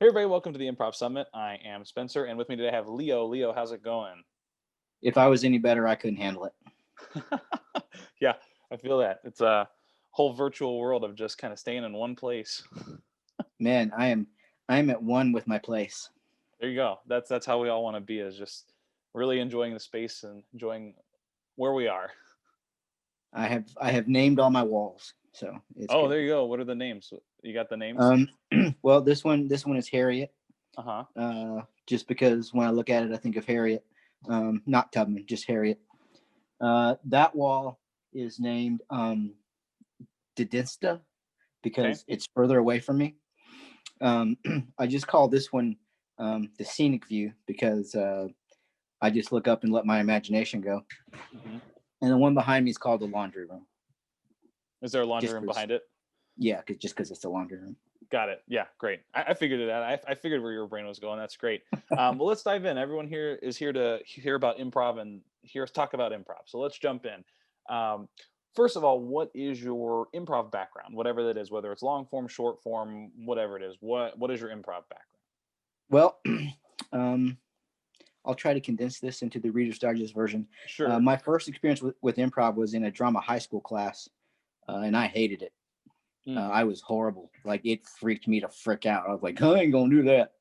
Hey everybody, welcome to the Improv Summit. I am Spencer, and with me today I have Leo. Leo, how's it going? If I was any better, I couldn't handle it. Yeah, I feel that. It's a whole virtual world of just kind of staying in one place. Man, I am at one with my place. There you go. That's how we all want to be, is just really enjoying the space and enjoying where we are. I have named all my walls, so it's Oh, good. there you go. What are the names? You got the names? Um, well, this one is Harriet. Uh-huh. Just because when I look at it, I think of Harriet, not Tubman, just Harriet. That wall is named Didinsta Okay. because it's further away from me. I just call this one the scenic view because I just look up and let my imagination go. Hmm. And the one behind me is called the laundry room. Is there a laundry Just room because, behind it? yeah, just because it's the laundry room. Got it. Yeah, great. I figured it out. I figured where your brain was going. That's great. Well, let's dive in. Everyone here is here to hear about improv and hear us talk about improv. So let's jump in. Um, First of all, what is your improv background? Whatever that is, whether it's long form, short form, whatever it is. What is your improv background? Well, um, I'll try to condense this into the Reader's Digest version. Sure. My first experience with improv was in a drama high school class, and I hated it. Mm. I was horrible. Like it freaked me to frick out. I was like, I ain't gonna do that.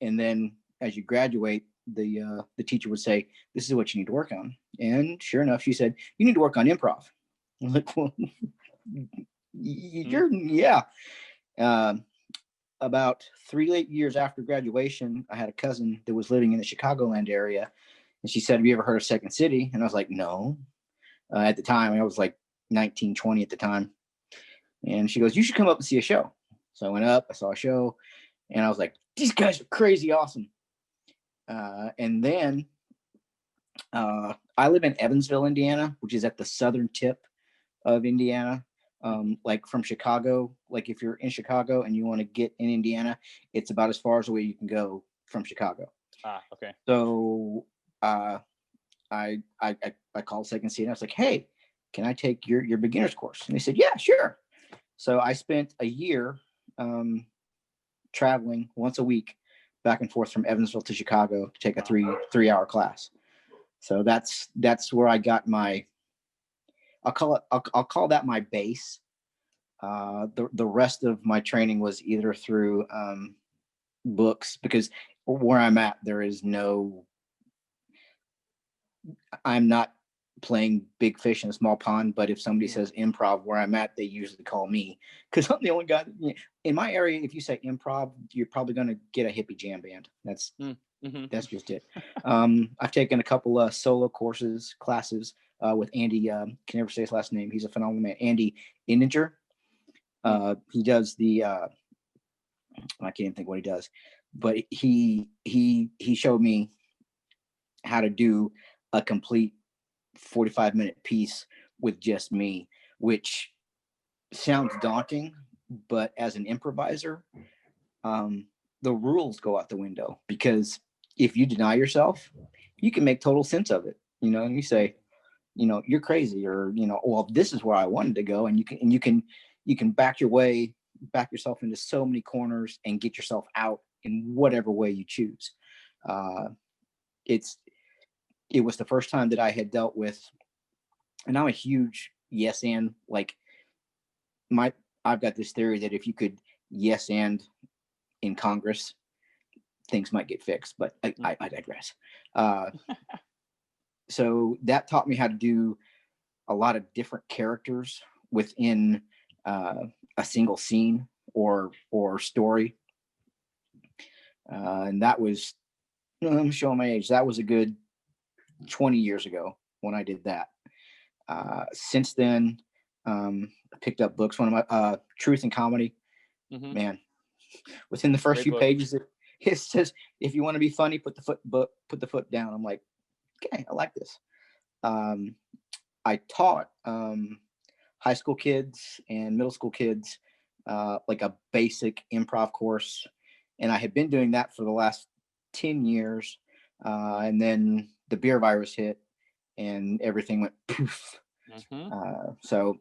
And then as you graduate, the teacher would say, "This is what you need to work on." And sure enough, she said, "You need to work on improv." I'm like, well, Mm. yeah. Um, about 3 years after graduation, I had a cousin that was living in the Chicagoland area, and she said, "Have you ever heard of Second City?" And I was like, "No." At the time, I was like 19, 20 at the time, and she goes, "You should come up and see a show." So I went up, I saw a show, and I was like, "These guys are crazy awesome." And then I live in Evansville, Indiana, which is at the southern tip of Indiana. Hmm. Like from Chicago, like if you're in Chicago and you want to get in Indiana, it's about as far as away you can go from Chicago. Ah, okay. So uh, I called Second City and I was like, "Hey, can I take your beginner's course?" And they said, "Yeah, sure." So I spent a year um, traveling once a week back and forth from Evansville to Chicago to take a Wow. three hour class. So that's where I got my I'll call that my base. The rest of my training was either through books because where I'm at there is no I'm not playing big fish in a small pond. But if somebody Mm. says improv where I'm at, they usually call me because I'm the only guy in my area. If you say improv, you're probably going to get a hippie jam band. Mm. Hmm. That's just it. I've taken a couple of solo classes with Andy. Can never say his last name. He's a phenomenal man. Andy Inninger. Mm. He does the I can't even think what he does, but he showed me how to do a complete 45-minute piece with just me, which sounds daunting, but as an improviser, um, the rules go out the window because if you deny yourself, you can make total sense of it. And you Mm. say, you're crazy, or well, this is where I wanted to go, and you can back yourself into so many corners and get yourself out in whatever way you choose. Uh, it's it was the first time that I had dealt with, and I'm a huge yes and like my I've got this theory that if you could yes and in Congress, things might get fixed. But Mm. I digress. Uh, so that taught me how to do a lot of different characters within a single scene or story, and that was I'm showing my age. That was a good 20 years ago when I did that. Since then, I picked up books. One of my Truth and Comedy. Hmm. Man, within the first Great few book. pages, it says if you want to be funny, put the foot down. I'm like, okay, I like this. Um, I taught high school kids and middle school kids like a basic improv course, and I had been doing that for the last 10 years, and then the beer virus hit, and everything went poof. Hmm. So,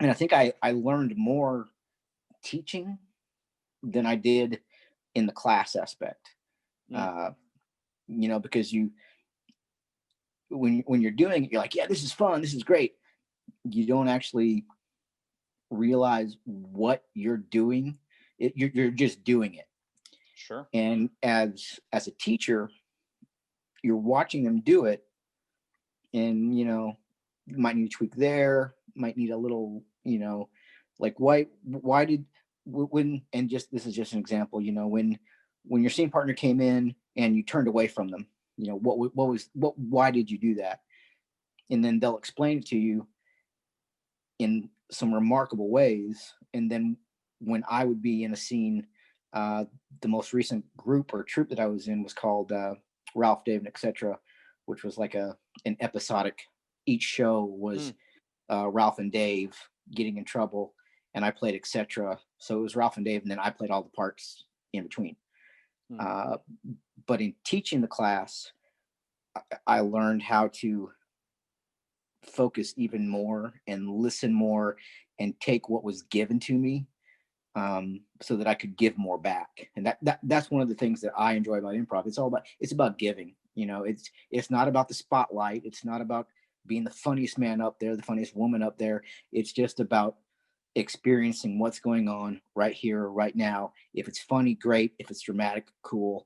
and I think I learned more teaching than I did in the class aspect. Mm, Because when you're doing it, you're like, yeah, this is fun, this is great. You don't actually realize what you're doing. You're just doing it. sure. And as a teacher, you're watching them do it, and you might need to tweak there, might need a little, like why did when and just this is just an example, when your scene partner came in and you turned away from them, what why did you do that? And then they'll explain it to you in some remarkable ways. And then when I would be in a scene, uh, the most recent group or troupe that I was in was called Ralph, Dave, and etc., which was like an episodic. Each show was Mm, Ralph and Dave getting in trouble, and I played etc. So it was Ralph and Dave, and then I played all the parts in between. mm, Uh, but in teaching the class, I learned how to focus even more and listen more and take what was given to me, so that I could give more back. And that's one of the things that I enjoy about improv. It's about giving. It's not about the spotlight. It's not about being the funniest man up there, the funniest woman up there. It's just about experiencing what's going on right here, right now. If it's funny, great. If it's dramatic, cool.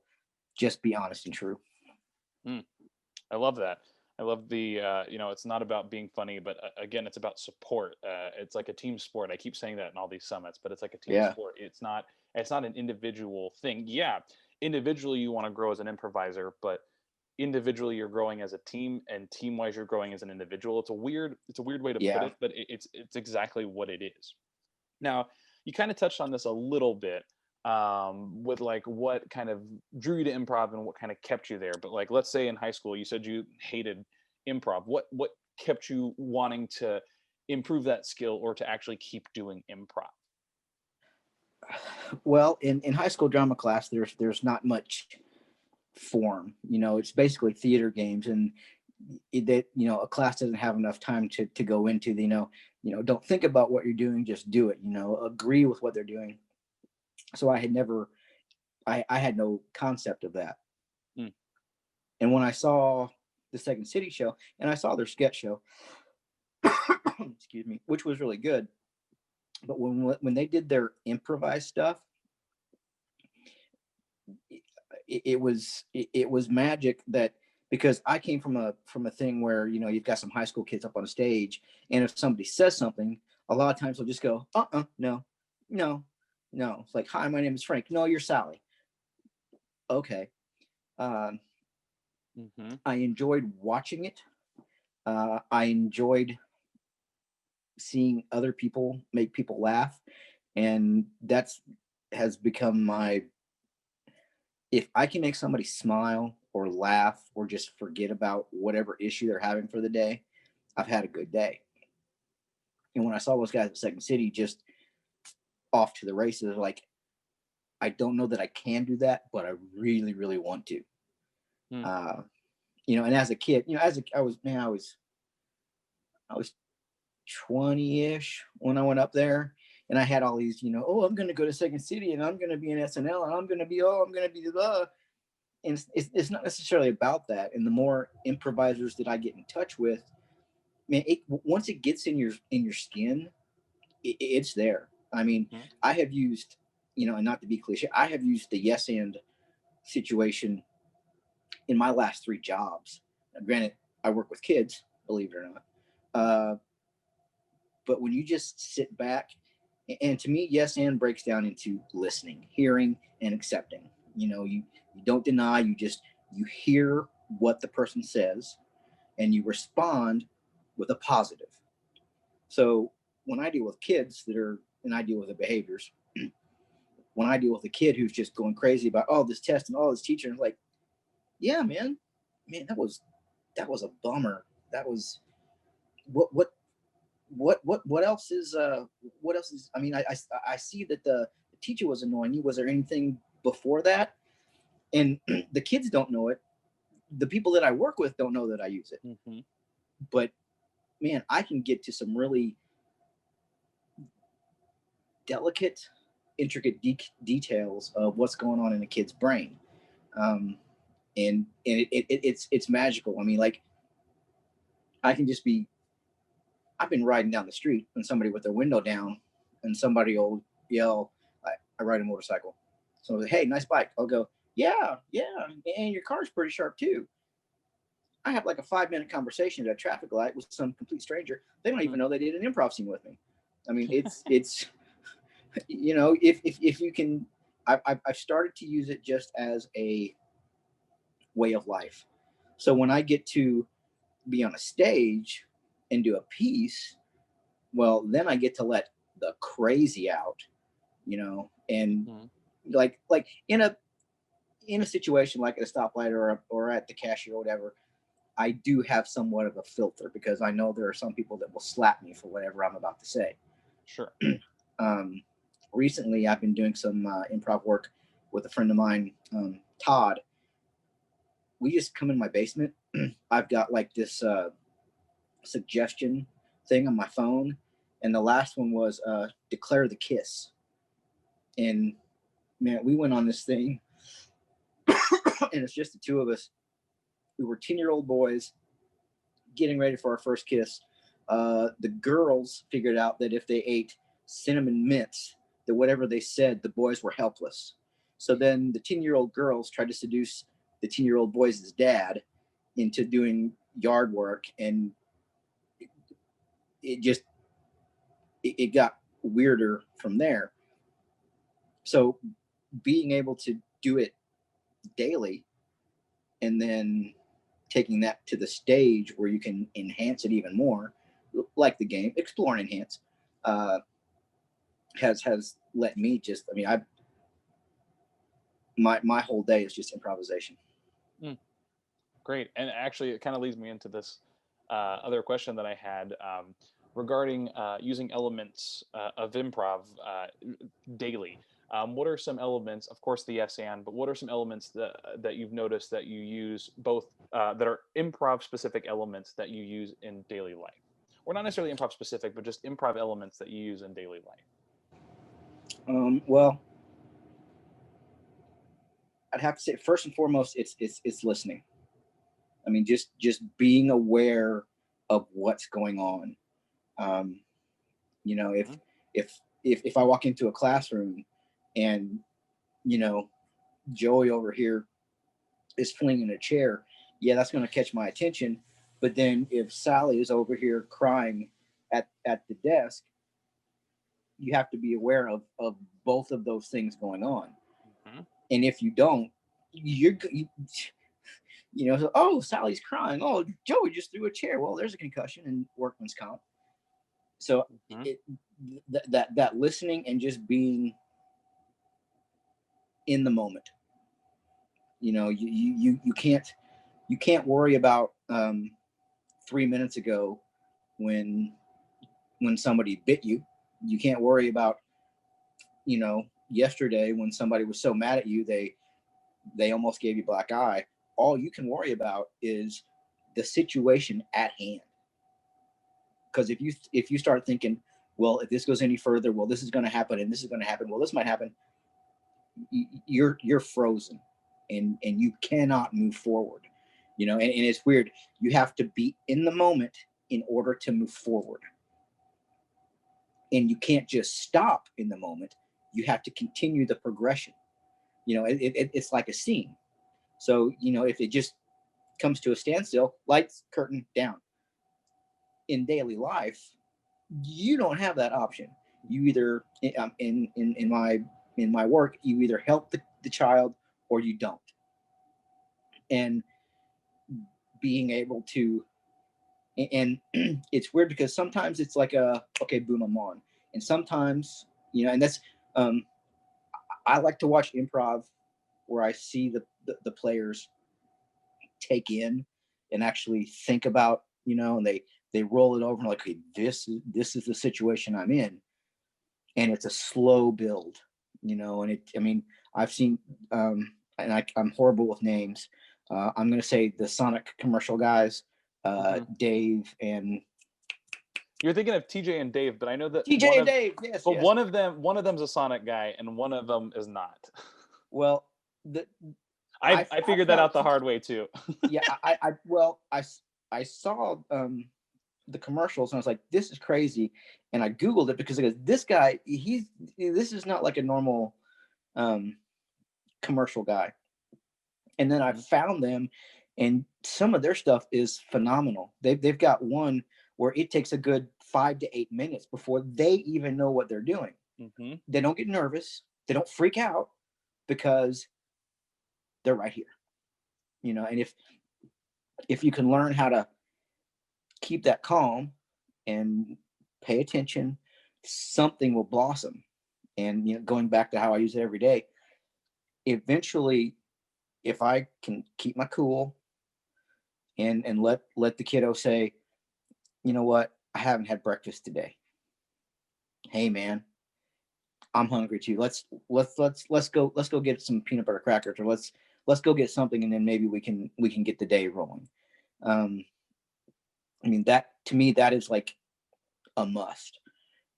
Just be honest and true. mm. I love that. I love the it's not about being funny, but again, it's about support. It's like a team sport. I keep saying that in all these summits, but it's like a team Yeah, sport. It's not an individual thing. Yeah, individually you want to grow as an improviser, but individually you're growing as a team, and team wise you're growing as an individual. It's a weird way to put yeah. it, but it's exactly what it is. Now, you kind of touched on this a little bit, with like what kind of drew you to improv and what kind of kept you there. But like, let's say in high school, you said you hated improv. What kept you wanting to improve that skill or to actually keep doing improv? Well, in high school drama class, there's not much form. It's basically theater games, and that a class doesn't have enough time to go into the don't think about what you're doing, just do it. Agree with what they're doing. So I had no concept of that. Mm, And when I saw the Second City show and I saw their sketch show, excuse me, which was really good, but when they did their improvised stuff, it was magic. That because I came from a thing where you've got some high school kids up on a stage, and if somebody says something, a lot of times they'll just go, no, no, no. It's like, hi, my name is Frank. No, you're Sally. Okay. um, mm-hmm. I enjoyed watching it. I enjoyed seeing other people make people laugh, and that's has become my. If I can make somebody smile or laugh or just forget about whatever issue they're having for the day, I've had a good day. And when I saw those guys at Second City just off to the races, like, I don't know that I can do that, but I really, really want to. Mm, Uh, and as a kid, I was 20-ish when I went up there, and I had all these, oh, I'm going to go to Second City, and I'm going to be in SNL, and I'm going to be and it's not necessarily about that. And the more improvisers that I get in touch with, man, once it gets in your skin, it's there. I mean, mm, I have used, and not to be cliche, I have used the yes and situation in my last 3 jobs. Now, granted, I work with kids, believe it or not. But when you just sit back, and to me, yes and breaks down into listening, hearing, and accepting. You don't deny, you hear what the person says, and you respond with a positive. So when I deal with kids and I deal with the behaviors, when I deal with a kid who's just going crazy about all this test and all this teacher, and like, yeah, man, that was a bummer. That was what else is I mean, I see that the teacher was annoying you. Was there anything before that? And the kids don't know it. The people that I work with don't know that I use it. mm-hmm. But man, I can get to some really delicate, intricate details of what's going on in a kid's brain. And it's magical. I mean, like, I can just be, I've been riding down the street and somebody with their window down, and somebody will yell, I ride a motorcycle. So, hey, nice bike. I'll go, yeah, and your car's pretty sharp too. I have like a 5-minute conversation at a traffic light with some complete stranger. They don't even know they did an improv scene with me. I mean, it's you know, if you can, I've started to use it just as a way of life. So when I get to be on a stage and do a piece, well, then I get to let the crazy out, you know, and like in a situation like at a stoplight or at the cashier or whatever, I do have somewhat of a filter because I know there are some people that will slap me for whatever I'm about to say. Sure. Recently, I've been doing some improv work with a friend of mine, Todd. We just come in my basement. I've got like this suggestion thing on my phone, and the last one was declare the kiss. And man, we went on this thing, and it's just the two of us. We were 10-year-old boys getting ready for our first kiss. The girls figured out that if they ate cinnamon mints, that whatever they said, the boys were helpless. So then the 10-year-old girls tried to seduce the 10-year-old boys' dad into doing yard work, and it got weirder from there. So being able to do it daily and then taking that to the stage where you can enhance it even more, like the game explore and enhance, has let me just, I mean, my whole day is just improvisation. Great. And actually it kind of leads me into this other question that I had regarding using elements of improv daily. What are some elements, of course, the yes and, but what are some elements that you've noticed that you use both that are improv specific elements that you use in daily life? Or not necessarily improv specific, but just improv elements that you use in daily life? Well, I'd have to say first and foremost, it's listening. I mean, just being aware of what's going on. You know, if I walk into a classroom and, you know, Joey over here is flinging a chair, yeah, that's going to catch my attention. But then if Sally is over here crying at the desk, you have to be aware of both of those things going on. And if you don't, you know, so, oh, Sally's crying. Oh, Joey just threw a chair. Well, there's a concussion and workman's comp. So that listening and just being in the moment. You know, you can't worry about 3 minutes ago when somebody bit you. You can't worry about, you know, yesterday when somebody was so mad at you they almost gave you black eye. All you can worry about is the situation at hand. Because if you start thinking, well, if this goes any further, well, this is going to happen and this is going to happen, well, this might happen, you're frozen and you cannot move forward. You know, and it's weird. You have to be in the moment in order to move forward. And you can't just stop in the moment. You have to continue the progression. You know, it's like a scene. So, you know, if it just comes to a standstill, lights, curtain, down. In daily life, you don't have that option. You either in my work, you either help the child or you don't. And being able to, and it's weird because sometimes it's like okay, boom, I'm on. And sometimes, you know, and that's I like to watch improv where I see the players take in and actually think about, you know, and they roll it over and like, okay, this is the situation I'm in. And it's a slow build, you know, and I mean, I've seen, and I'm horrible with names. I'm going to say the Sonic commercial guys, Dave and You're thinking of TJ and Dave, but I know that TJ and Dave, yes, but yes. one of them's a Sonic guy and one of them is not. Well, the I I figured that found out the hard way too. yeah, well, I saw the commercials and I was like, this is crazy, and I googled it because this guy, this is not like a normal um commercial guy. And then I Mhm. found them, and some of their stuff is phenomenal. They've got one where it takes a good 5 to 8 minutes before they even know what they're doing. Mhm. They don't get nervous, they don't freak out, because they're right here, and if you can learn how to keep that calm and pay attention, something will blossom. And going back to how I use it every day, eventually, if I can keep my cool and let the kiddo say, you know what, I haven't had breakfast today. Hey man, I'm hungry too. Let's go get some peanut butter crackers, or let's go get something, and then maybe we can get the day rolling. Um, I mean, that to me, that is like a must.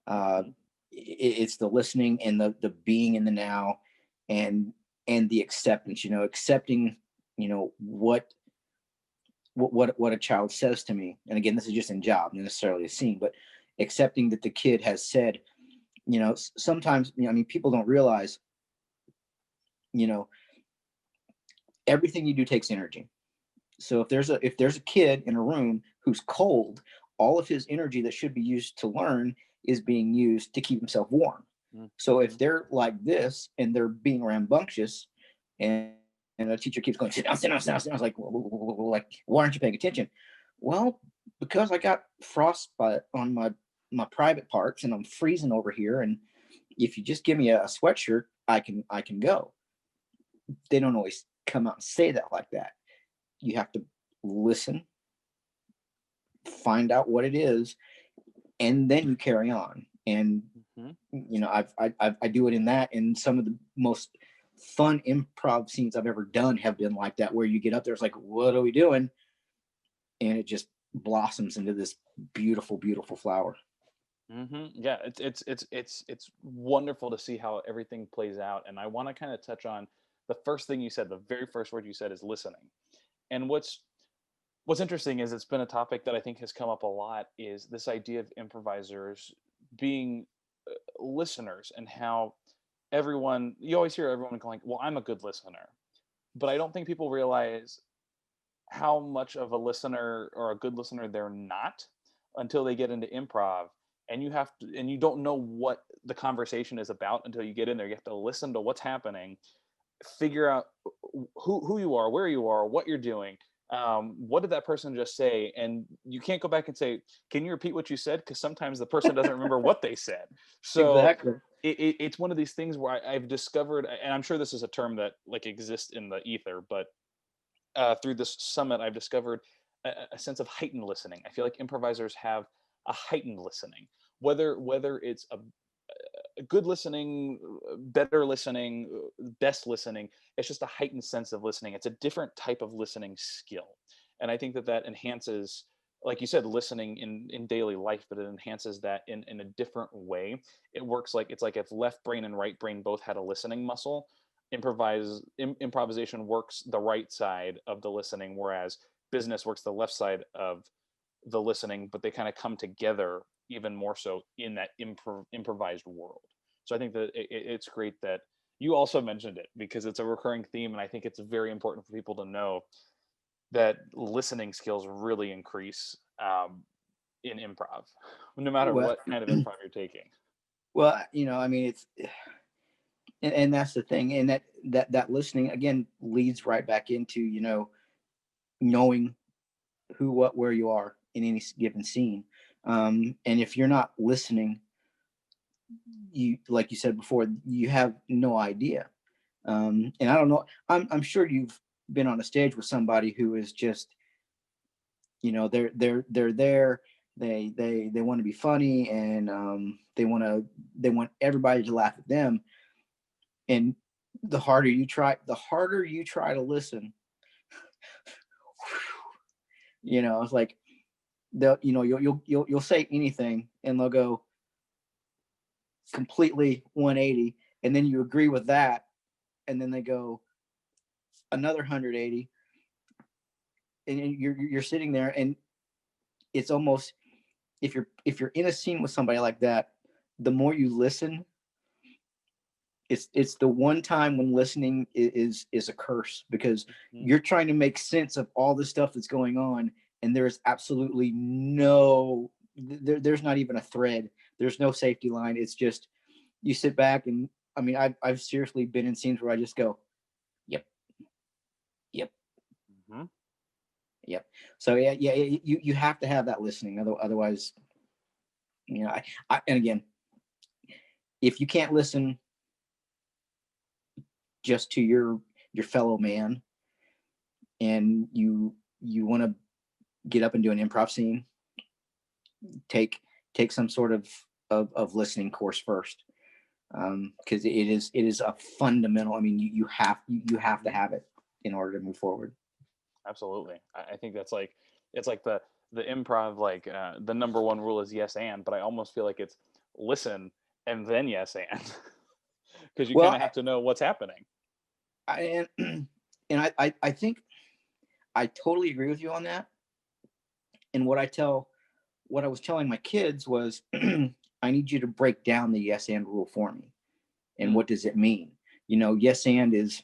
Uh, Mhm. it's the listening and the being in the now, and the acceptance. Accepting, what what a child says to me. And again, this is just in job, not necessarily a scene, but accepting that the kid has said. Sometimes, I mean, people don't realize, you know, everything you do takes energy. So if there's a kid in a room who's cold, all of his energy that should be used to learn is being used to keep himself warm. So if Mhm. they're like this and they're being rambunctious, and a teacher keeps going, sit down, sit down, sit down, sit down, I was like, like, why aren't you paying attention? Well, because I got frostbite on my private parts and I'm freezing over here, and if you just give me a sweatshirt, I can go. They don't always come out and say that like that. You have to listen, find out what it is, and then you carry on. And Mhm. I do it in that, and some of the most fun improv scenes I've ever done have been like that, where you get up there, it's like, what are we doing? And it just blossoms into this beautiful, beautiful flower. Yeah, it's wonderful to see how everything plays out. And I want to kind of touch on the first thing you said. The very first word you said is listening. And what's interesting is it's been a topic that I think has come up a lot, is this idea of improvisers being listeners, and how everyone, you always hear everyone going, well, I'm a good listener. But I don't think people realize how much of a listener or a good listener they're not until they get into improv. And you don't know what the conversation is about until you get in there. You have to listen to what's happening, figure out who you are, where you are, what you're doing. What did that person just say? And you can't go back and say, can you repeat what you said? Because sometimes the person doesn't remember what they said. So Exactly. it's one of these things where I've discovered, and I'm sure this is a term that like exists in the ether, but through this summit, I've discovered a sense of heightened listening. I feel like improvisers have a heightened listening, whether it's a good listening, better listening, best listening. It's just a heightened sense of listening. It's a different type of listening skill, and I think that that enhances, like you said, listening in daily life, but it enhances that in a different way. It works like it's like if left brain and right brain both had a listening muscle. Improvisation works the right side of the listening, whereas business works the left side of the listening, but they kind of come together even more so in that improvised world. So I think that it's great that you also mentioned it, because it's a recurring theme, and I think it's very important for people to know that listening skills really increase in improv, no matter Well, what kind of improv you're taking. well, I mean, it's and that's the thing, and that listening again leads right back into knowing who, what, where you are in any given scene. And if you're not listening, you, like you said before, you have no idea. And I don't know. I'm sure you've been on a stage with somebody who is just, they're there. They want to be funny, and they want everybody to laugh at them. And the harder you try to listen, it's like, they'll, you'll say anything and they'll go completely 180, and then you agree with that, and then they go another 180, and you're sitting there, and it's almost, if you're in a scene with somebody like that, the more you listen, it's the one time when listening is a curse, because you're trying to make sense of all the stuff that's going on, and there's absolutely there's not even a thread, there's no safety line. It's just, you sit back, and I mean, I've seriously been in scenes where I just go, yep, yep, Mm-hmm. yep. So yeah, you have to have that listening, otherwise, and again, if you can't listen just to your fellow man, and you want to get up and do an improv scene, take some sort of listening course first, because it is a fundamental. I mean, you have to have it in order to move forward. Absolutely. I think that's like, it's like the improv, like the number one rule is yes and, but I almost feel like it's listen and then yes and, because you kind Well, of have to know what's happening. and I think I totally agree with you on that. And what I was telling my kids was, I need you to break down the yes and rule for me. And what does it mean? Yes and is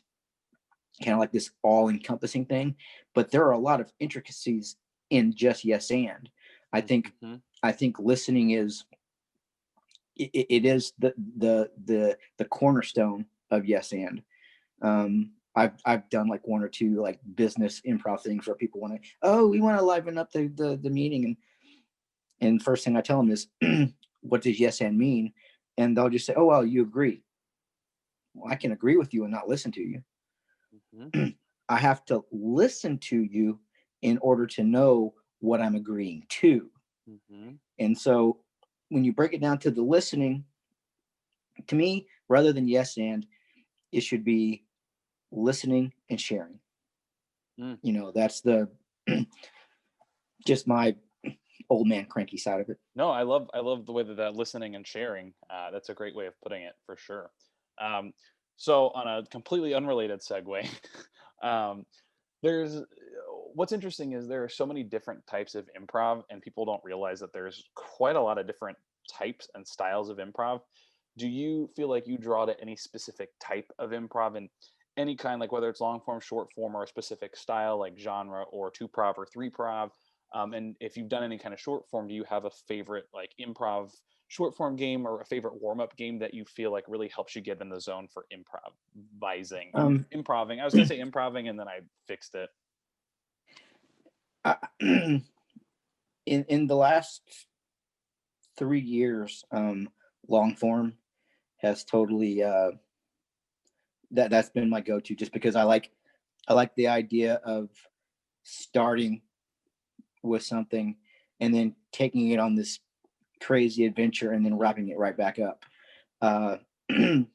kind of like this all encompassing thing, but there are a lot of intricacies in just yes and. I think listening is, it is the cornerstone of yes and. I've done like one or two like business improv things where people want to, we want to liven up the meeting, and first thing I tell them is, what does yes and mean? And they'll just say, oh, well, you agree. Well, I can agree with you and not listen to you. I have to listen to you in order to know what I'm agreeing to. And so when you break it down to the listening, to me, rather than yes and, it should be listening and sharing. That's the just my old man cranky side of it. No, I love the way that listening and sharing. That's a great way of putting it, for sure. So on a completely unrelated segue, um, there's what's interesting is there are so many different types of improv, and people don't realize that there's quite a lot of different types and styles of improv. Do you feel like you draw to any specific type of improv, and any kind, like whether it's long form, short form, or a specific style like genre, or two prov or three prov? And if you've done any kind of short form, do you have a favorite like improv short form game, or a favorite warm up game that you feel like really helps you get in the zone for improvising, improving? I was gonna say improving, and then I fixed it. In the last 3 years, long form has totally, that's been my go-to, just because I like the idea of starting with something and then taking it on this crazy adventure and then wrapping it right back up. The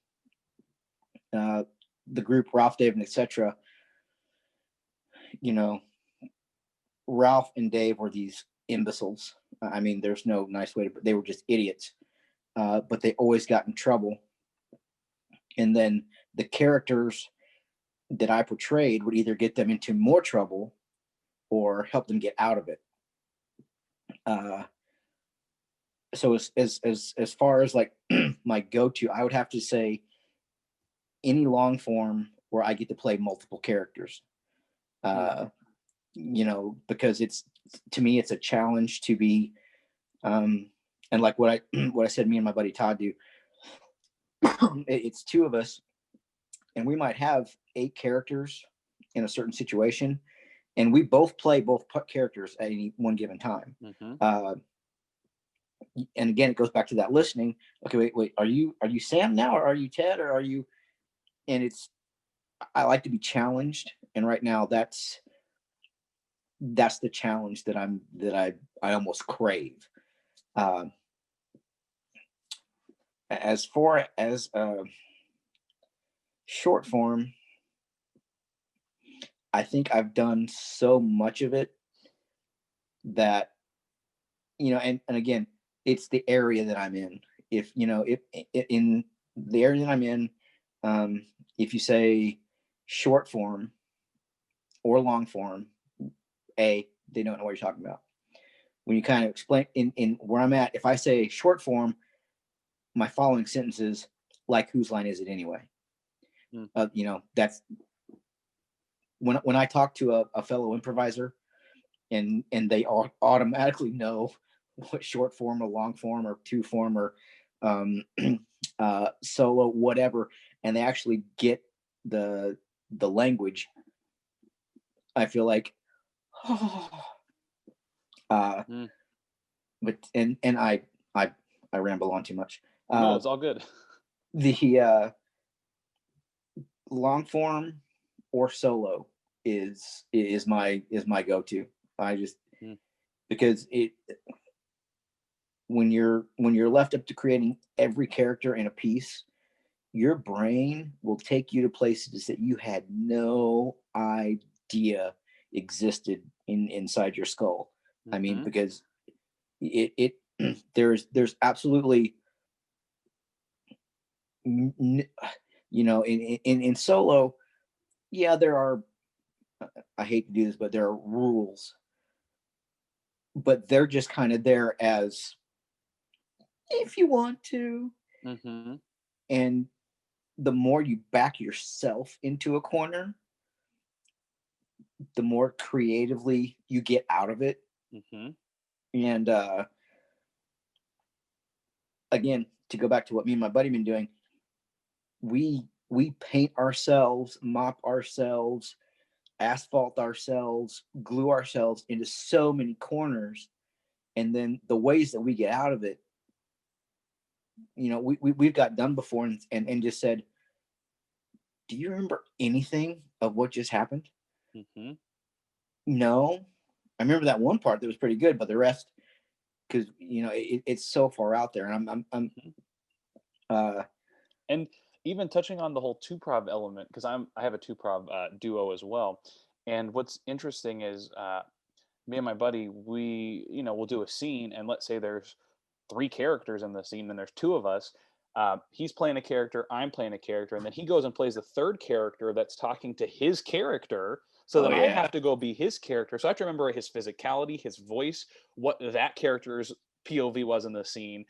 group Ralph, Dave, and etc. Ralph and Dave were these imbeciles. I mean, there's no nice way to. They were just idiots, but they always got in trouble. And then the characters that I portrayed would either get them into more trouble or help them get out of it. So as far as like my go-to, I would have to say any long form where I get to play multiple characters. Because it's, to me, it's a challenge to be, and like what I said, me and my buddy Todd do. It's two of us, and we might have 8 characters in a certain situation, and we both play both characters at any one given time. And again, it goes back to that listening. Okay, wait, are you Sam now, or are you Ted, or are you? And I like to be challenged, and right now that's the challenge that I almost crave. As far as short form, I think I've done so much of it that and again, it's the area that I'm in. If in the area that I'm in, if you say short form or long form, they don't know what you're talking about. When you kind of explain in where I'm at, if I say short form, my following sentence is like, whose line is it anyway? That's when I talk to a fellow improviser, and they automatically know what short form or long form or two form or solo, whatever, and they actually get the language. I feel like, but I ramble on too much. No, it's all good. The long form or solo is my go-to. I just because when you're left up to creating every character in a piece, your brain will take you to places that you had no idea existed inside your skull. I mean, because it there's absolutely, in solo, yeah, there are, I hate to do this, but there are rules, but they're just kind of there as if you want to. And the more you back yourself into a corner, the more creatively you get out of it. And again, to go back to what me and my buddy been doing, we paint ourselves, mop ourselves, asphalt ourselves, glue ourselves into so many corners, and then the ways that we get out of it, we've got done before, and just said, do you remember anything of what just happened? No, I remember that one part that was pretty good, but the rest, because it's so far out there, and and even touching on the whole two-prov element, because I have a two-prov duo as well, and what's interesting is me and my buddy, we'll do a scene, and let's say there's 3 characters in the scene, and there's 2 of us. He's playing a character, I'm playing a character, and then he goes and plays the 3rd character that's talking to his character. So then I have to go be his character. So I have to remember his physicality, his voice, what that character's POV was in the scene,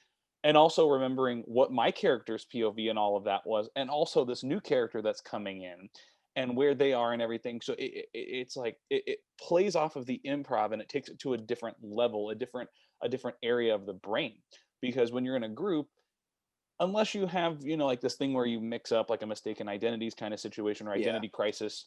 and also remembering what my character's POV and all of that was, and also this new character that's coming in and where they are and everything. So it's like it plays off of the improv, and it takes it to a different level, a different area of the brain. Because when you're in a group, unless you have like this thing where you mix up like a mistaken identities kind of situation or identity crisis,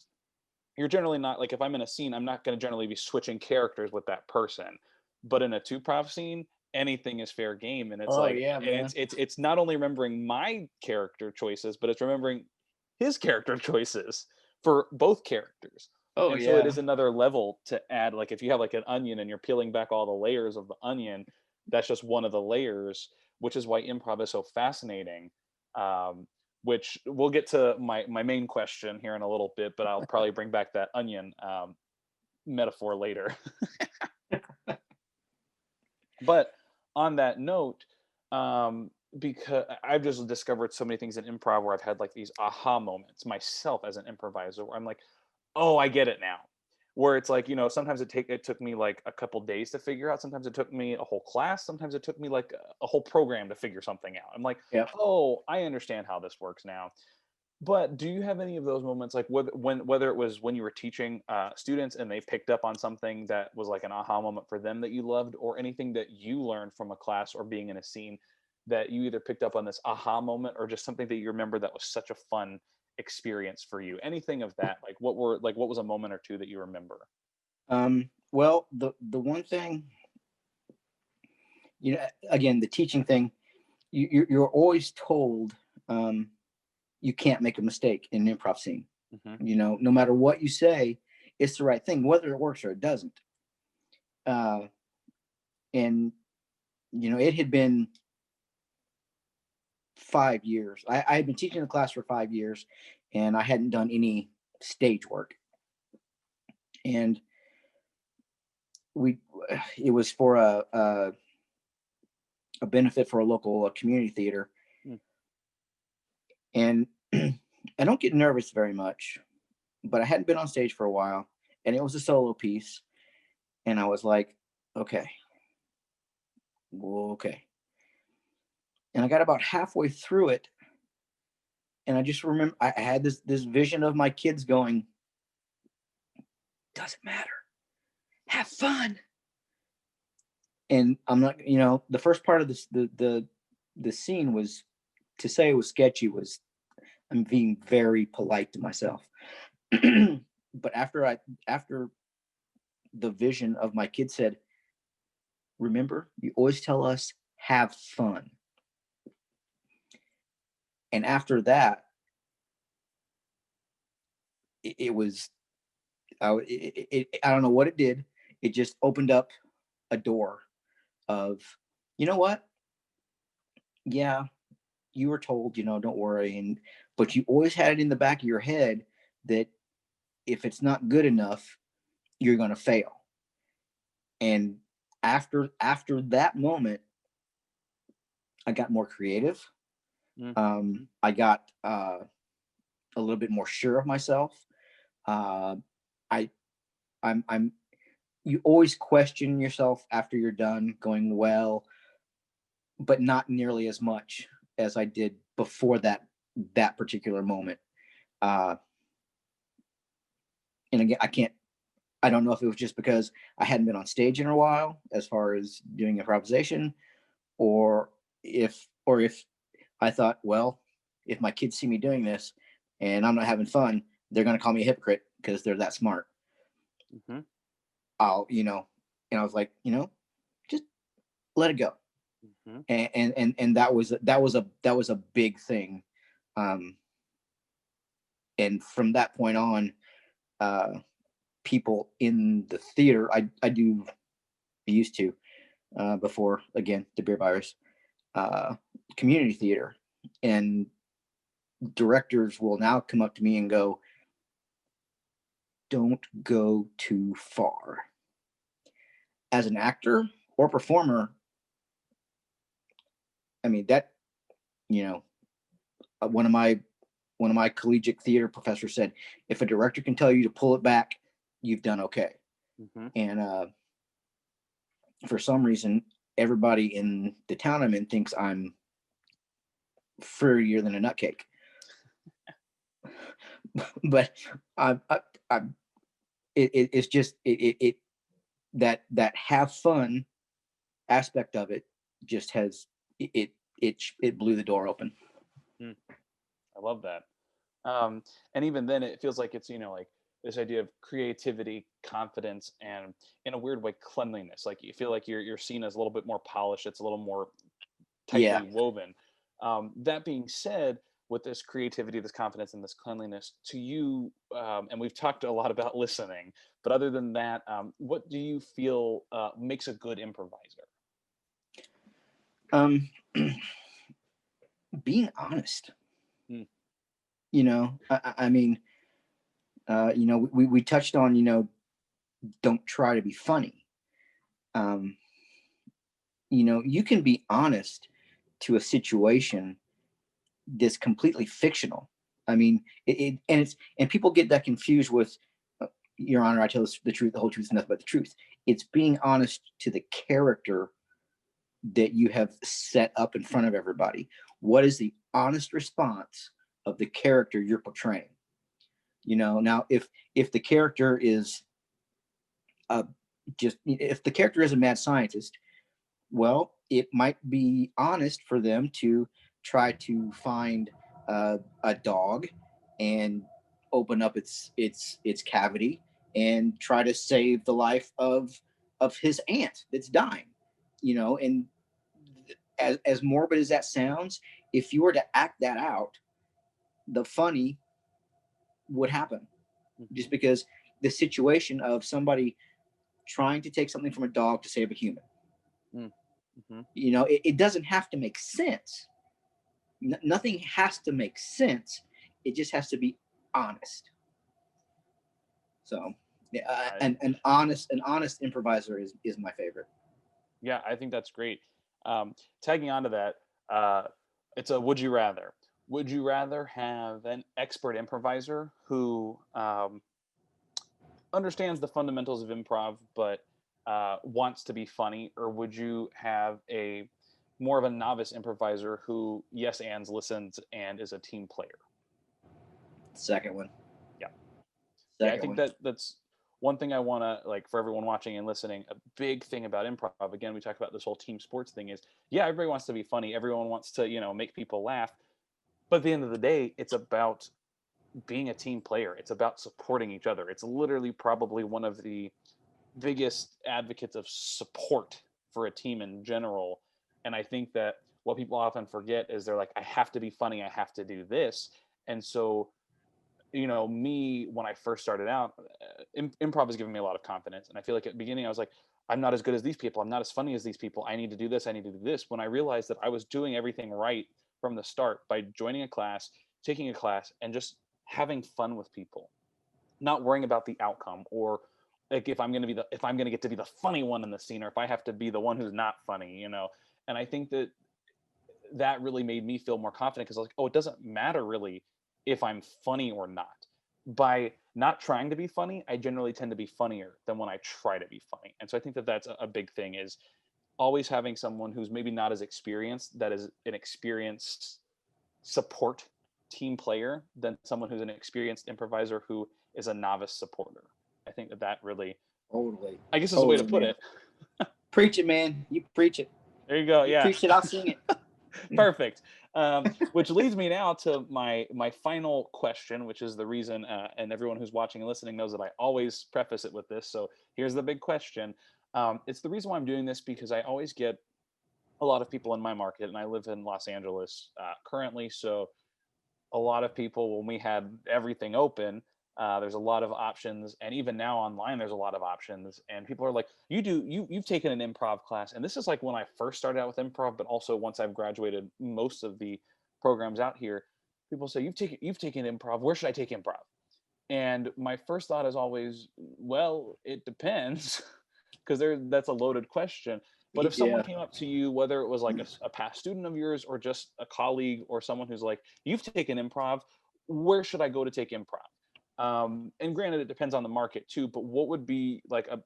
you're generally not, like, if I'm in a scene, I'm not going to generally be switching characters with that person. But in a two-prov scene, anything is fair game, and it's it's not only remembering my character choices, but it's remembering his character choices for both characters. So it is another level to add. Like, if you have like an onion and you're peeling back all the layers of the onion, that's just one of the layers, which is why improv is so fascinating. Which we'll get to my main question here in a little bit, but I'll probably bring back that onion metaphor later. But on that note, because I've just discovered so many things in improv where I've had like these aha moments myself as an improviser, where I'm like, oh, I get it now. Where it's like, sometimes it took me like a couple days to figure out. Sometimes it took me a whole class. Sometimes it took me like a whole program to figure something out. I'm like, oh, I understand how this works now. But do you have any of those moments, like whether it was when you were teaching students and they picked up on something that was like an aha moment for them that you loved, or anything that you learned from a class or being in a scene that you either picked up on this aha moment, or just something that you remember that was such a fun experience for you? Anything of that? Like, what was a moment or two that you remember? Well, the one thing, again, the teaching thing, you're always told, you can't make a mistake in an improv scene. No matter what you say, it's the right thing, whether it works or it doesn't. And it had been 5 years. I had been teaching the class for 5 years, and I hadn't done any stage work. And it was for a benefit for a local community theater. Mm. And I don't get nervous very much, but I hadn't been on stage for a while, and it was a solo piece. And I was like, okay, okay. And I got about halfway through it, and I just remember I had this vision of my kids going, doesn't matter, have fun. And I'm not, the first part of this, the scene was, to say it was sketchy was, I'm being very polite to myself. But after the vision of my kid said, remember, you always tell us have fun. And after that, it was, I don't know what it did. It just opened up a door of, you know what? Yeah, you were told, don't worry. But you always had it in the back of your head that if it's not good enough, you're going to fail. And after that moment, I got more creative. I got a little bit more sure of myself. Uh, I I'm you always question yourself after you're done going well, but not nearly as much as I did before that particular moment. Uh, and again, I don't know if it was just because I hadn't been on stage in a while as far as doing improvisation, or if I thought, well, if my kids see me doing this and I'm not having fun, they're going to call me a hypocrite because they're that smart. Mm-hmm. And I was like, just let it go. Mm-hmm. And that was a big thing. And from that point on, people in the theater, I used to, before, again, the beer virus, community theater, and directors will now come up to me and go, don't go too far. As an actor or performer, I mean, that, you know, one of my collegiate theater professors said, if a director can tell you to pull it back, you've done okay. Mm-hmm. And for some reason, everybody in the town I'm in thinks I'm fruitier than a nutcake. But it's just that have fun aspect of it just has it blew the door open. Mm. I love that. And even then, it feels like it's like this idea of creativity, confidence, and in a weird way, cleanliness. Like you feel like you're seen as a little bit more polished. It's a little more Yeah. tightly woven. That being said, with this creativity, this confidence, and this cleanliness, to you, and we've talked a lot about listening, but other than that, what do you feel makes a good improviser? Um, being honest. Mm. I mean, we touched on, don't try to be funny. Um, you can be honest to a situation that's completely fictional. I mean, and people get that confused with, Your Honor, I tell the truth, the whole truth, and nothing but the truth. It's being honest to the character that you have set up in front of everybody. What is the honest response of the character you're portraying? Now if the character is just if the character is a mad scientist, well, it might be honest for them to try to find a dog and open up its cavity and try to save the life of his aunt that's dying. And as morbid as that sounds, if you were to act that out, the funny would happen, Mm-hmm. just because the situation of somebody trying to take something from a dog to save a human. Mm-hmm. It doesn't have to make sense. Nothing has to make sense. It just has to be honest. So, I, an honest improviser is my favorite. yeah, I think that's great. Tagging onto that, it's a would you rather. Would you rather have an expert improviser who understands the fundamentals of improv but wants to be funny, or would you have a more of a novice improviser who yes ands, listens, and is a team player? Second one. Yeah. Yeah, I Second think one. that's one thing I want to, like, for everyone watching and listening, a big thing about improv, again, we talk about this whole team sports thing, is yeah, everybody wants to be funny, everyone wants to, make people laugh, but at the end of the day, it's about being a team player. It's about supporting each other. It's literally probably one of the biggest advocates of support for a team in general. And I think that what people often forget is they're like, I have to be funny, I have to do this. And so, me, when I first started out, improv has given me a lot of confidence. And I feel like at the beginning, I was like, I'm not as good as these people. I'm not as funny as these people. I need to do this. I need to do this. When I realized that I was doing everything right from the start by joining a class, taking a class, and just having fun with people, not worrying about the outcome, or like if I'm going to get to be the funny one in the scene, or if I have to be the one who's not funny. And I think that that really made me feel more confident, because I was like, oh, it doesn't matter really if I'm funny or not. By not trying to be funny, I generally tend to be funnier than when I try to be funny. And so I think that that's a big thing, is always having someone who's maybe not as experienced, that is an experienced support team player, than someone who's an experienced improviser who is a novice supporter. I think that that really, Totally. I guess, is a way to Totally, put man. it. Preach it, man. You preach it. There you go. You Yeah. preach it, I'll sing it. Perfect. Which leads me now to my final question, which is the reason, and everyone who's watching and listening knows that I always preface it with this. So here's the big question. It's the reason why I'm doing this, because I always get a lot of people in my market, and I live in Los Angeles currently. So a lot of people, when we had everything open, there's a lot of options, and even now online there's a lot of options, and people are like, you've taken an improv class. And this is like when I first started out with improv, but also once I've graduated most of the programs out here, people say, you've taken improv, where should I take improv? And my first thought is always, well, it depends, because that's a loaded question. But if someone Yeah. came up to you, whether it was like a past student of yours, or just a colleague, or someone who's like, you've taken improv, where should I go to take improv? And granted, it depends on the market too, but what would be like a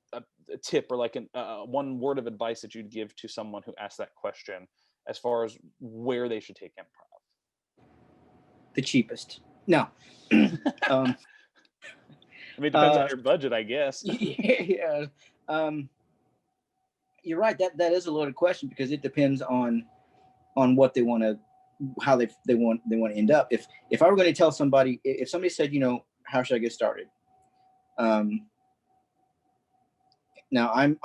tip, or like one word of advice that you'd give to someone who asked that question, as far as where they should take improv? The cheapest. No. um, I mean, it depends on your budget, I guess. yeah. Um, you're right. That is a loaded question, because it depends on what they want to, how they want to end up. If I were going to tell somebody, if somebody said, how should I get started? Now I'm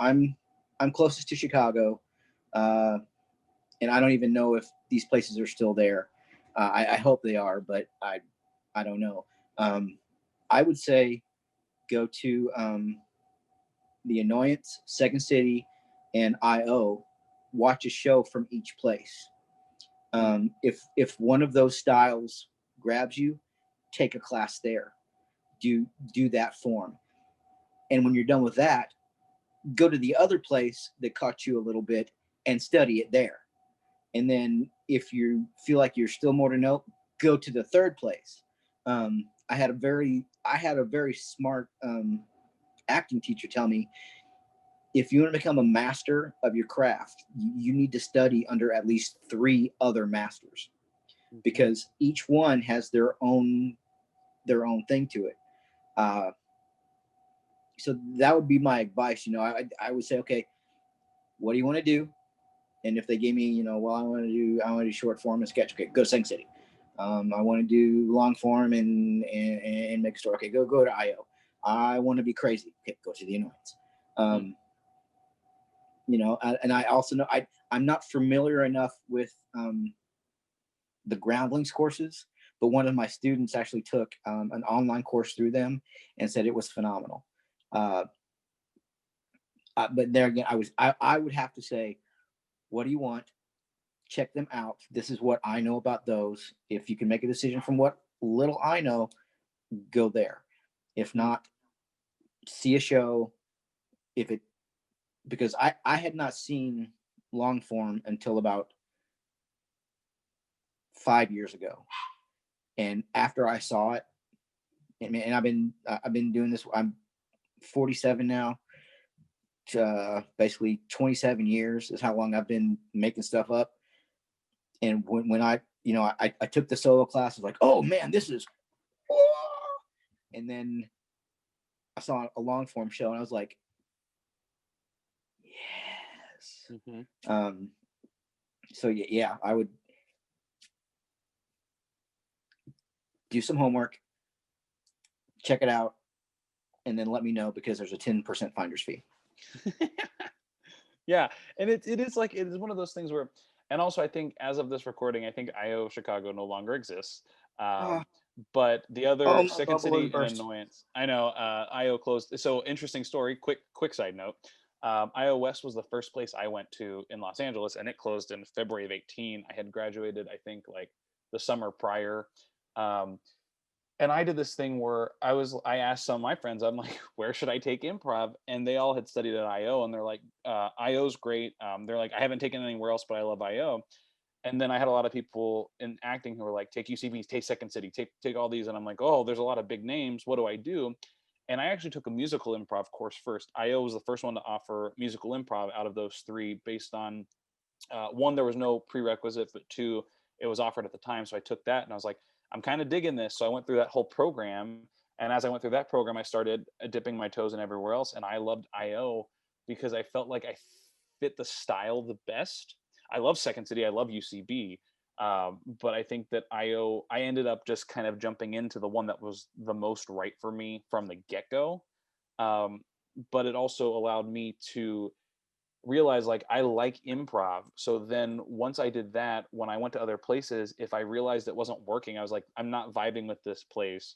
closest to Chicago, and I don't even know if these places are still there. I hope they are, but I don't know. I would say go to the Annoyance, Second City, and IO. Watch a show from each place. If one of those styles grabs you, take a class there. Do that form, and when you're done with that, go to the other place that caught you a little bit and study it there. And then if you feel like you're still more to know, go to the third place. I had a very smart acting teacher tell me, if you want to become a master of your craft, you need to study under at least 3 other masters, because each one has their own thing to it. So that would be my advice. I would say, okay, what do you want to do? And if they gave me, well, I want to do short form and sketch. Okay, go to Second City. I want to do long form and make a story. Okay, go to IO. I want to be crazy. Okay, go to the Annoyance. And I also know I'm not familiar enough with the Groundlings courses, but one of my students actually took an online course through them and said it was phenomenal. But there again, I would have to say, what do you want? Check them out. This is what I know about those. If you can make a decision from what little I know, go there. If not, see a show. Because I had not seen long form until about 5 years ago. And after I saw it, and I've been doing this. I'm 47 now. Basically 27 years is how long I've been making stuff up. And when I took the solo class, I was like, oh man, this is. Oh! And then I saw a long form show, and I was like, yes. Mm-hmm. So yeah, I would do some homework, check it out, and then let me know, because there's a 10% finder's fee. Yeah, and it is like, it is one of those things where, and also I think as of this recording, I think IO Chicago no longer exists. Oh, But the other my Second bubble City has and burst. Annoyance, I know, IO closed. So interesting story. Quick side note. IO West was the first place I went to in Los Angeles, and it closed in February of 18. I had graduated, I think, like the summer prior. Um, and I did this thing where I asked some of my friends, I'm like, where should I take improv? And they all had studied at IO, and they're like, IO's great. They're like, I haven't taken anywhere else, but I love IO. And then I had a lot of people in acting who were like, take UCB, take Second City, take all these. And I'm like, oh, there's a lot of big names. What do I do? And I actually took a musical improv course first. IO was the first one to offer musical improv out of those three, based on one, there was no prerequisite, but two, it was offered at the time. So I took that, and I was like, I'm kind of digging this. So I went through that whole program. And as I went through that program, I started dipping my toes in everywhere else. And I loved IO because I felt like I fit the style the best. I love Second City. I love UCB. But I think that IO, I ended up just kind of jumping into the one that was the most right for me from the get go. Um, but it also allowed me to realize, like, I like improv. So then once I did that, when I went to other places, if I realized it wasn't working, I was like, I'm not vibing with this place.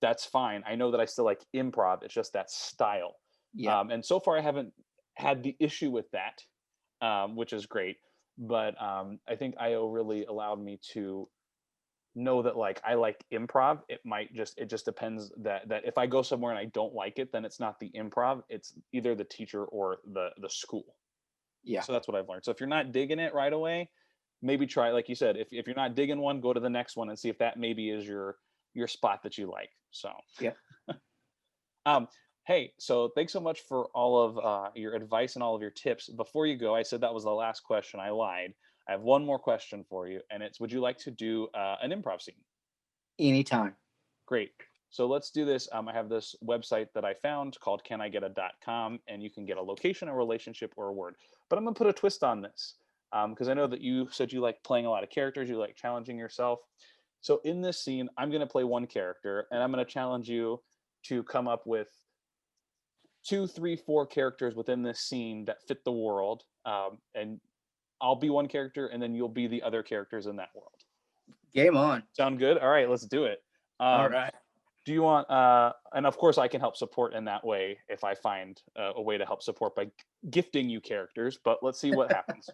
That's fine. I know that I still like improv. It's just that style. Yeah. And so far I haven't had the issue with that, which is great. But I think IO really allowed me to know that, like, I like improv. It just depends that if I go somewhere and I don't like it, then it's not the improv, it's either the teacher or the school. Yeah. So that's what I've learned. So if you're not digging it right away, maybe try, like you said, if you're not digging one, go to the next one and see if that maybe is your spot that you like. So Yeah. um hey, so thanks so much for all of your advice and all of your tips. Before you go, I said that was the last question. I lied. I have one more question for you, and it's, would you like to do an improv scene? Anytime. Great. So let's do this. I have this website that I found called canigeta.com, and you can get a location, a relationship, or a word. But I'm going to put a twist on this, because I know that you said you like playing a lot of characters, you like challenging yourself. So in this scene, I'm going to play one character, and I'm going to challenge you to come up with 2, 3, 4 characters within this scene that fit the world. And I'll be one character, and then you'll be the other characters in that world. Game on. Sound good? All right, let's do it. All right. Do you want, and of course I can help support in that way if I find a way to help support by gifting you characters, but let's see what happens.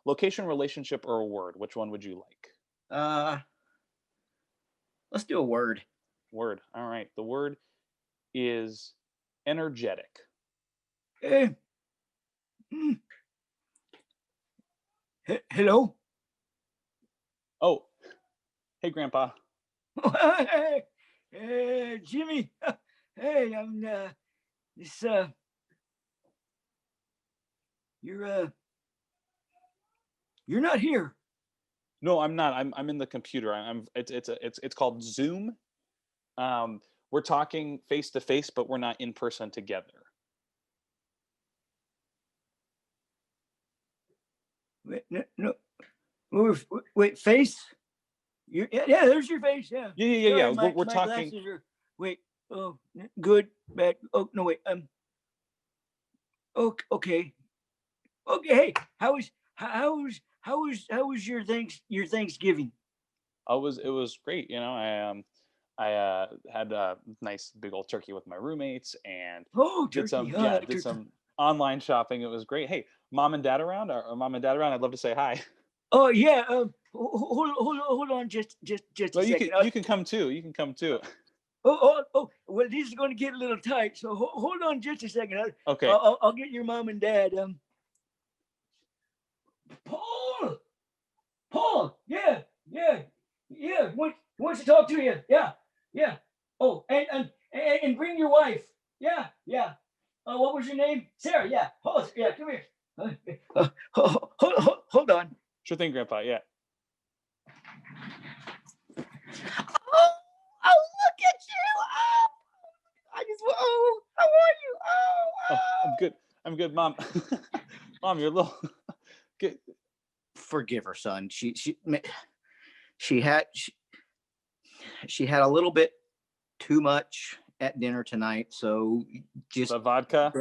Location, relationship, or a word? Which one would you like? Let's do a word. Word. All right. The word is energetic. Hey. Hello. Oh, hey, Grandpa. Hey, Jimmy. Hey, I'm this you're not here. No, I'm not. I'm in the computer. It's called Zoom. We're talking face to face, but we're not in person together. Wait, no. Wait, face? Yeah, there's your face. Yeah. Yeah. Sorry, We're my talking. glasses are. Wait. Oh, good, bad. Oh no, wait. Okay. Hey, how was your Thanksgiving? It was great. You know, I had a nice big old turkey with my roommates, and Oh, did turkey. some Oh, I yeah like did turkey. some online shopping. It was great. Hey, mom and dad around? Or mom and dad around? I'd love to say hi. Oh yeah. Hold on, just a Well, second. you can come too. You can come too. Well, this is going to get a little tight. So hold on just a second. Okay. I'll get your mom and dad. Paul, Paul, yeah, yeah, yeah. Wants to talk to you. Yeah, yeah. Oh, and bring your wife. Yeah, yeah. What was your name? Sarah. Yeah. Oh, yeah. Come here. Hold on. Sure thing, Grandpa. Yeah. Oh, oh, look at you. Oh, how are you? Oh, Oh, I'm oh. good. I'm good, Mom. Mom, you're a little. Good. Forgive her, son. She had she had a little bit too much at dinner tonight, so just The vodka.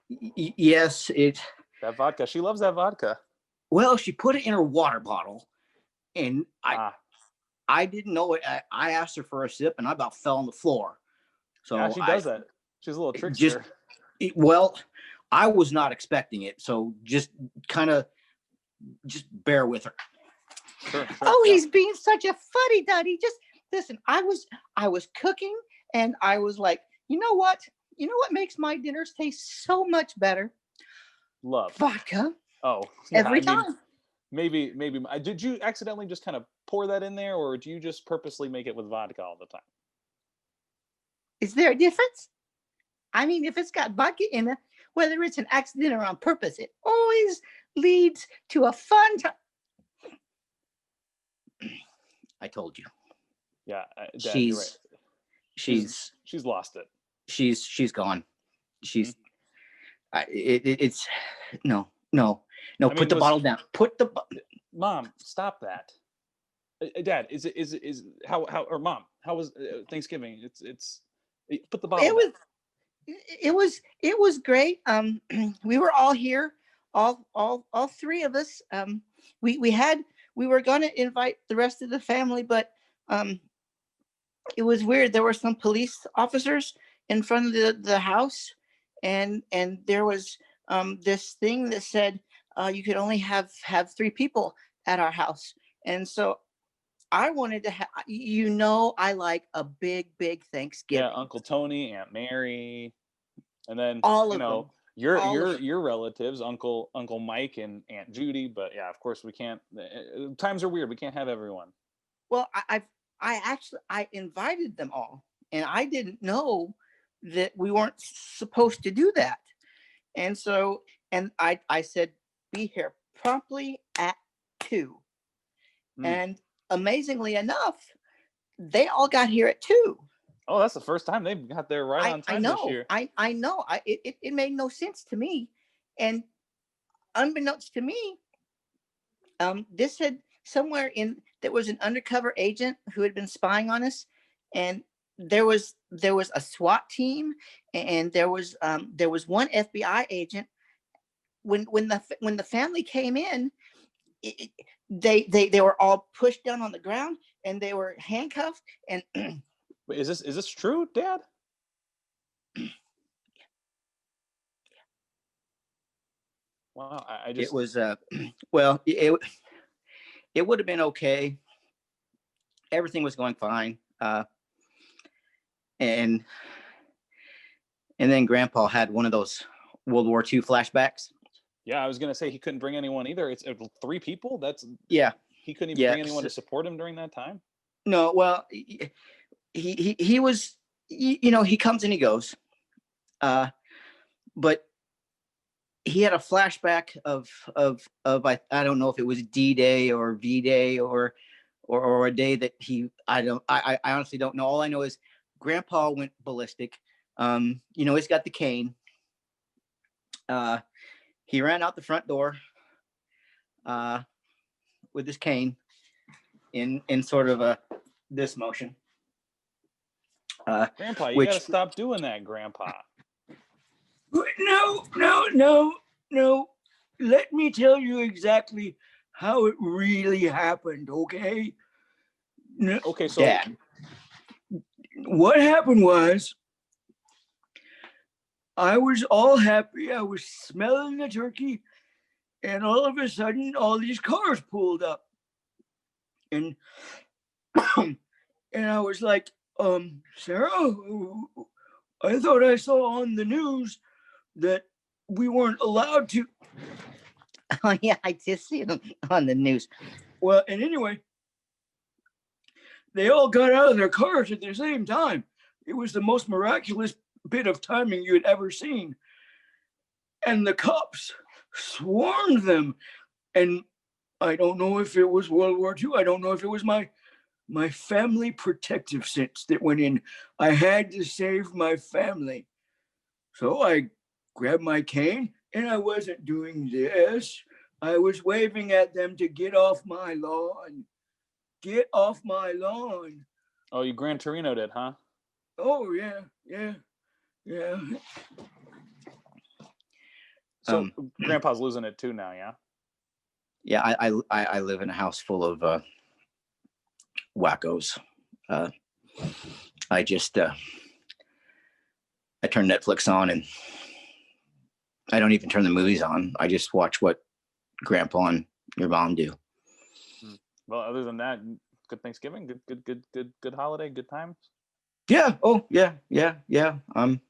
yes, it. That vodka. She loves that vodka. Well, she put it in her water bottle, and Ah, I didn't know it. I asked her for a sip, and I about fell on the floor. yeah, So she I does that. She's a little just trickster. well, I was not expecting it, so just kind of just bear with her. Sure, sure. Oh, Yeah. he's being such a fuddy duddy. Just listen. I was cooking, and I was like, you know what? You know what makes my dinners taste so much better? Love. Vodka Oh, yeah. I every mean, time. maybe. Did you accidentally just kind of pour that in there, or do you just purposely make it with vodka all the time? Is there a difference? I mean, if it's got vodka in it, whether it's an accident or on purpose, it always leads to a fun time. I told you. Yeah, Dad, you're right. She's she's She's lost it. she's gone. Hmm. She's it's no, no, no. I Put mean, the bottle down. Put the Mom, stop that. Dad, is how or Mom, how was Thanksgiving? Put the bottle it down. was it was great. We were all here, all three of us. We had we were going to invite the rest of the family, but um, it was weird. There were some police officers in front of the house, and there was this thing that said you could only have three people at our house, and so I wanted to have. I like a big Yeah, Thanksgiving. Uncle Tony, Aunt Mary, and then All of them. All of them. your relatives, Uncle Mike and Aunt Judy. But yeah, of course we can't. Times are weird. We can't have everyone. Well, I actually I invited them all, and I didn't know that we weren't supposed to do that. And so, and I said, be here promptly at 2. Mm. And amazingly enough, they all got here at 2. Oh, that's the first time they've got there right on I time this know, year. I know. It made no sense to me, and unbeknownst to me, this had somewhere in there was an undercover agent who had been spying on us, and there was a SWAT team, and there was one FBI agent. When the family came in, it, they were all pushed down on the ground, and they were handcuffed, and Wait, is this true, Dad? Wow, I it just was well, it would have been okay. Everything was going fine, and then Grandpa had one of those World War II flashbacks. yeah, I was gonna say he couldn't bring anyone either. It's three people. That's Yeah, he couldn't even yeah. bring anyone to support him during that time. No, well, he was, he comes and he goes, but he had a flashback of I don't know if it was D-Day or V-Day or a day that I honestly don't know. All I know is Grandpa went ballistic. He's got the cane. He ran out the front door with his cane in sort of a this motion. Grandpa, you gotta Which stop doing that, Grandpa. No. Let me tell you exactly how it really happened, okay? Okay, so Dad, what happened was I was all happy. I was smelling the turkey, and all of a sudden, all these cars pulled up. And and I was like, Sarah, I thought I saw on the news that we weren't allowed to Oh yeah, I did see it on the news. Well, and anyway, they all got out of their cars at the same time. It was the most miraculous bit of timing you had ever seen. And the cops swarmed them. And I don't know if it was World War II. I don't know if it was my family protective sense that went in. I had to save my family. So I grabbed my cane and I wasn't doing this. I was waving at them to get off my lawn. Get off my lawn. Oh, you Gran Torino did, huh? Oh, yeah. So Grandpa's losing it too now, yeah? Yeah, I live in a house full of wackos. I just I turn Netflix on and I don't even turn the movies on. I just watch what Grandpa and your mom do. Well, other than that, good Thanksgiving, good holiday, good times. Yeah. Oh, yeah. I'm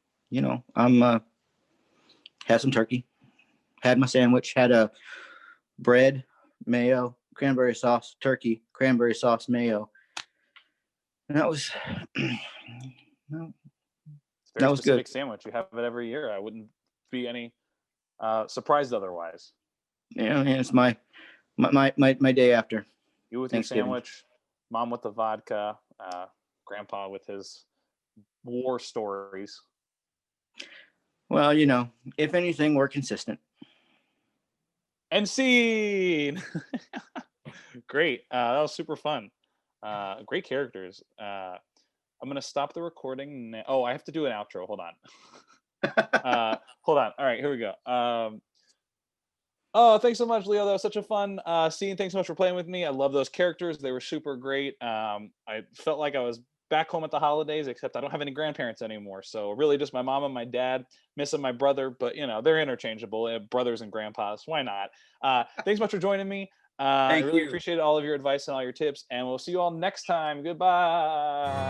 had some turkey, had my sandwich, had a bread, mayo, cranberry sauce, turkey, cranberry sauce, mayo. And that was Very specific good. sandwich. You have it every year. I wouldn't be any surprised otherwise. Yeah, and it's my day after. You with your sandwich, mom with the vodka, grandpa with his war stories. Well, if anything, we're consistent. And scene. Great. That was super fun. Great characters. I'm gonna stop the recording now. Oh, I have to do an outro. Hold on. Hold on. All right, here we go. Oh, thanks so much, Leo. That was such a fun scene. Thanks so much for playing with me. I love those characters. They were super great. I felt like I was back home at the holidays, except I don't have any grandparents anymore. So really just my mom and my dad, missing my brother, but they're interchangeable, brothers and grandpas. Why not? Thanks so much for joining me. I really appreciate all of your advice and all your tips, and we'll see you all next time. Goodbye.